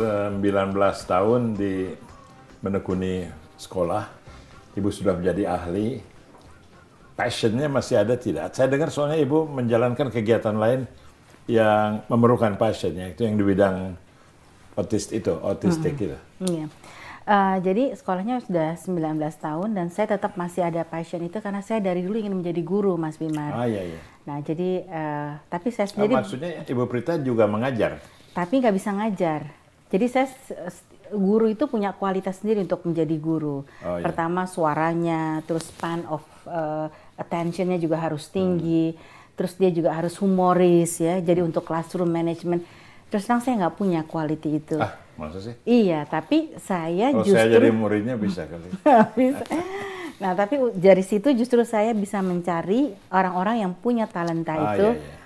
19 tahun menekuni sekolah, Ibu sudah menjadi ahli. Passionnya masih ada tidak? Saya dengar soalnya Ibu menjalankan kegiatan lain yang memerlukan passionnya, itu yang di bidang autistik itu. Iya. Jadi sekolahnya sudah 19 tahun dan saya tetap masih ada passion itu karena saya dari dulu ingin menjadi guru, Mas Bimar. Iya. Nah, jadi tapi saya sendiri maksudnya Ibu Prita juga mengajar? Tapi nggak bisa ngajar. Jadi saya guru itu punya kualitas sendiri untuk menjadi guru. Pertama suaranya, terus span of attention-nya juga harus tinggi, terus dia juga harus humoris ya. Jadi untuk classroom management, terus terang saya nggak punya quality itu. Masa sih? Iya, tapi saya Kalau justru saya jadi muridnya bisa kali. bisa. Nah, tapi dari situ justru saya bisa mencari orang-orang yang punya talenta itu.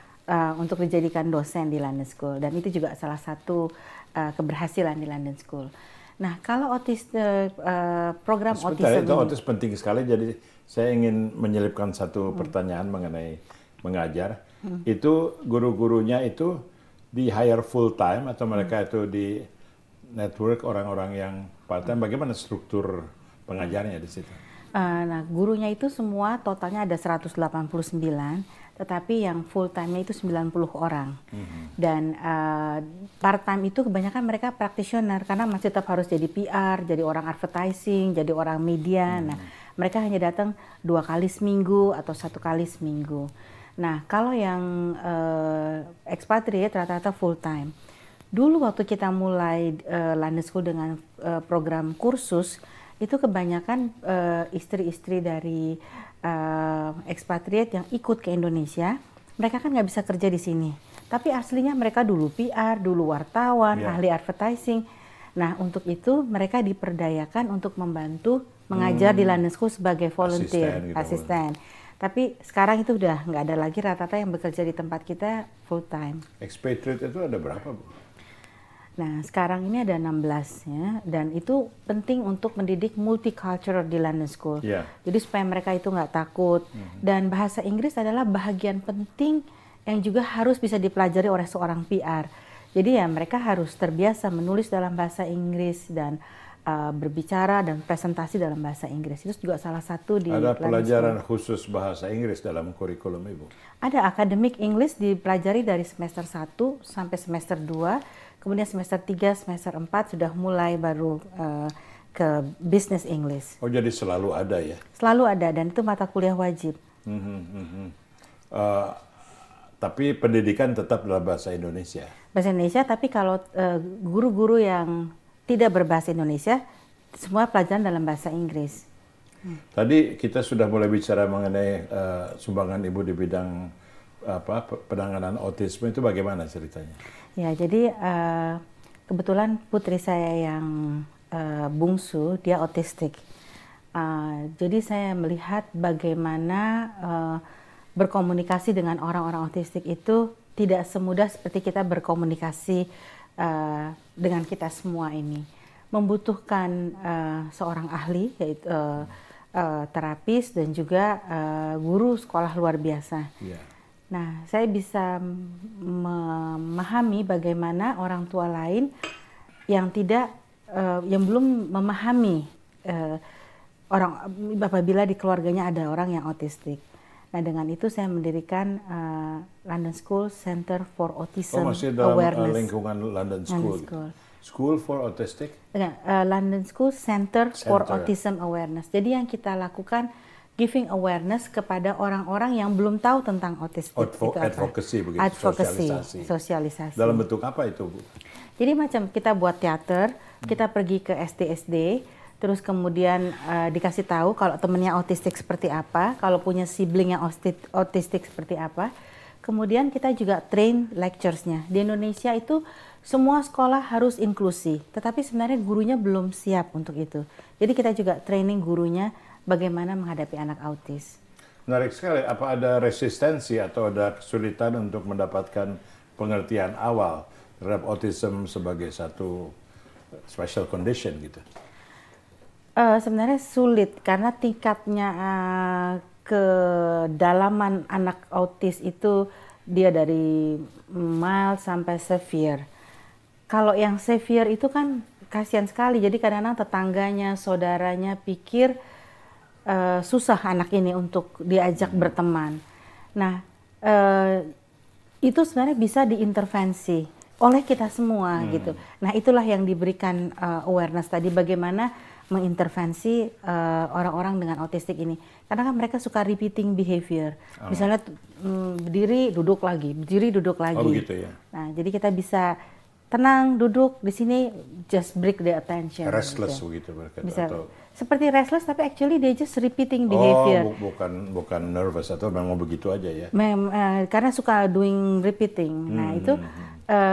Untuk dijadikan dosen di London School, dan itu juga salah satu keberhasilan di London School. Nah, kalau program autism itu autis penting sekali, jadi saya ingin menyelipkan satu pertanyaan mengenai mengajar. Itu guru-gurunya itu di hire full time atau mereka itu di network orang-orang yang part time? Bagaimana struktur pengajarnya di situ? Nah, gurunya itu semua totalnya ada 189, tetapi yang full time-nya itu 90 orang. Dan part-time itu kebanyakan mereka practitioner, karena masih tetap harus jadi PR, jadi orang advertising, jadi orang media. Nah, mereka hanya datang 2 kali seminggu atau 1 kali seminggu. Nah, kalau yang expatriate rata-rata full time. Dulu waktu kita mulai London School dengan program kursus, itu kebanyakan istri-istri dari ekspatriat yang ikut ke Indonesia, mereka kan nggak bisa kerja di sini. Tapi aslinya mereka dulu PR, dulu wartawan, ahli advertising. Nah, untuk itu mereka diperdayakan untuk membantu mengajar di London School sebagai volunteer, asisten. Tapi sekarang itu udah nggak ada lagi, rata-rata yang bekerja di tempat kita full time. Expatriate itu ada berapa, Bu? Nah, sekarang ini ada 16 ya, dan itu penting untuk mendidik multicultural di London School. Jadi supaya mereka itu nggak takut. Dan bahasa Inggris adalah bahagian penting yang juga harus bisa dipelajari oleh seorang PR. Jadi ya mereka harus terbiasa menulis dalam bahasa Inggris dan berbicara dan presentasi dalam bahasa Inggris. Itu juga salah satu di Ada London pelajaran School. khusus bahasa Inggris dalam kurikulum Ibu? Ada academic English dipelajari dari semester 1 sampai semester 2. Kemudian semester 3, semester 4 sudah mulai baru ke business English. Oh, jadi selalu ada ya? Selalu ada, dan itu mata kuliah wajib. Tapi pendidikan tetap dalam bahasa Indonesia? Bahasa Indonesia, tapi kalau guru-guru yang tidak berbahasa Indonesia, semua pelajaran dalam bahasa Inggris. Tadi kita sudah mulai bicara mengenai sumbangan Ibu di bidang penanganan autisme, itu bagaimana ceritanya? Ya, jadi kebetulan putri saya yang bungsu, dia autistik. Jadi saya melihat bagaimana berkomunikasi dengan orang-orang autistik itu tidak semudah seperti kita berkomunikasi dengan kita semua ini. Membutuhkan seorang ahli, yaitu terapis dan juga guru sekolah luar biasa. Nah, saya bisa memahami bagaimana orang tua lain yang yang belum memahami orang apabila di keluarganya ada orang yang autistik. Nah, dengan itu saya mendirikan London School Center for Autism dalam Awareness. Lingkungan London School. School for Autistic? London School Center for Autism Awareness. Jadi yang kita lakukan giving awareness kepada orang-orang yang belum tahu tentang autistik. Advocacy begitu. Sosialisasi. Dalam bentuk apa itu, Bu? Jadi macam kita buat teater, kita pergi ke SD-SD, terus kemudian dikasih tahu kalau temennya autistik seperti apa, kalau punya sibling yang autistik seperti apa. Kemudian kita juga train lecturesnya. Di Indonesia itu semua sekolah harus inklusi, tetapi sebenarnya gurunya belum siap untuk itu. Jadi kita juga training gurunya bagaimana menghadapi anak autis. Menarik sekali. Apa ada resistensi atau ada kesulitan untuk mendapatkan pengertian awal terhadap autism sebagai satu special condition gitu? Sebenarnya sulit karena tingkatnya kedalaman anak autis itu dia dari mild sampai severe. Kalau yang severe itu kan kasihan sekali. Jadi kadang-kadang tetangganya, saudaranya pikir susah anak ini untuk diajak berteman. Nah, itu sebenarnya bisa diintervensi oleh kita semua gitu. Nah, itulah yang diberikan awareness tadi, bagaimana mengintervensi orang-orang dengan autistik ini. Karena kan mereka suka repeating behavior. Misalnya berdiri, duduk lagi, berdiri, duduk lagi. Oh begitu ya. Nah, jadi kita bisa tenang, duduk di sini, just break the attention. Restless gitu. begitu mereka. Bisa Atau seperti restless, tapi actually they just repeating behavior. bukan nervous atau memang begitu aja ya. Karena suka doing repeating. Nah, itu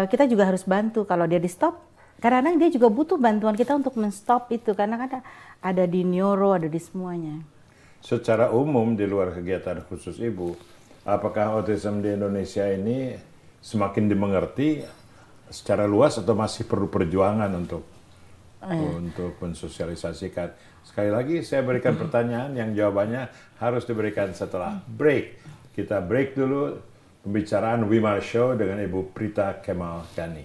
kita juga harus bantu. Kalau dia di stop, kadang-kadang dia juga butuh bantuan kita untuk men-stop itu. Karena kan ada di neuro, ada di semuanya. Secara umum di luar kegiatan khusus Ibu, apakah autism di Indonesia ini semakin dimengerti secara luas atau masih perlu perjuangan untuk mensosialisasikan? Sekali lagi saya berikan pertanyaan yang jawabannya harus diberikan setelah break. Kita break dulu pembicaraan Wimar Show dengan Ibu Prita Kemal Gani.